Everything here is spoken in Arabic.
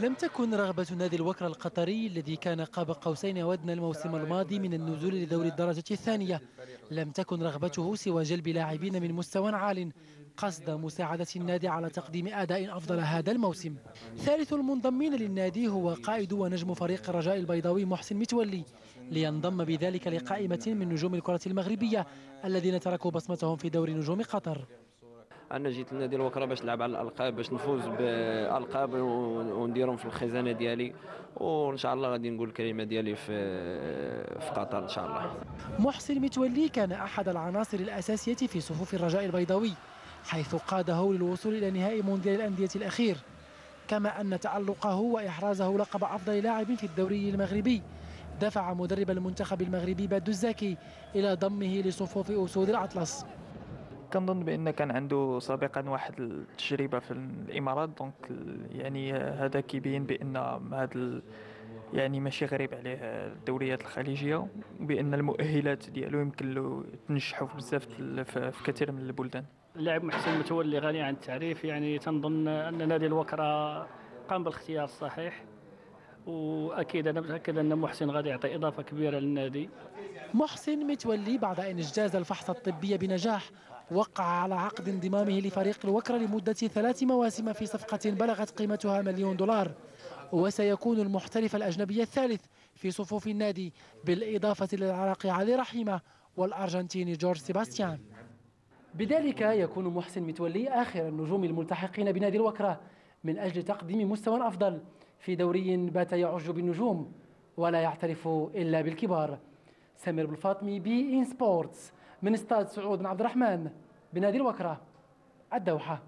لم تكن رغبة نادي الوكرة القطري الذي كان قاب قوسين أو أدنى الموسم الماضي من النزول لدوري الدرجة الثانية، لم تكن رغبته سوى جلب لاعبين من مستوى عال قصد مساعدة النادي على تقديم أداء أفضل هذا الموسم. ثالث المنضمين للنادي هو قائد ونجم فريق الرجاء البيضاوي محسن متولي، لينضم بذلك لقائمة من نجوم الكرة المغربية الذين تركوا بصمتهم في دوري نجوم قطر. انا جيت لنادي الوكره باش نلعب على الالقاب، باش نفوز بالقاب ونديرهم في الخزانه ديالي، وان شاء الله غادي نقول الكلمه ديالي في قطر ان شاء الله. محسن متولي كان احد العناصر الاساسيه في صفوف الرجاء البيضاوي، حيث قاده للوصول الى نهائي مونديال الانديه الاخير، كما ان تالقه واحرازه لقب افضل لاعب في الدوري المغربي دفع مدرب المنتخب المغربي بدو الزكي الى ضمه لصفوف اسود الاطلس. كنظن بان كان عنده سابقا واحد التجربه في الامارات، دونك يعني هذا كيبين بان هذا يعني ماشي غريب عليه الدوريات الخليجيه، وبان المؤهلات ديالو يمكن له تنجحوا في بزاف في كثير من البلدان. اللاعب محسن متولي غني عن التعريف، يعني تنظن ان نادي الوكره قام بالاختيار الصحيح، واكيد انا متاكد ان محسن غادي يعطي اضافه كبيره للنادي. محسن متولي بعد ان اجتاز الفحص الطبي بنجاح وقع على عقد انضمامه لفريق الوكرة لمدة 3 مواسم في صفقة بلغت قيمتها $1,000,000، وسيكون المحترف الأجنبي الثالث في صفوف النادي بالإضافة للعراقي علي رحيمة والأرجنتيني جورج سيباستيان. بذلك يكون محسن متولي آخر النجوم الملتحقين بنادي الوكرة من أجل تقديم مستوى أفضل في دوري بات يعج بالنجوم ولا يعترف إلا بالكبار. سمير بالفاطمي بي إن سبورتس من استاد سعود بن عبد الرحمن بنادي الوكرة الدوحة.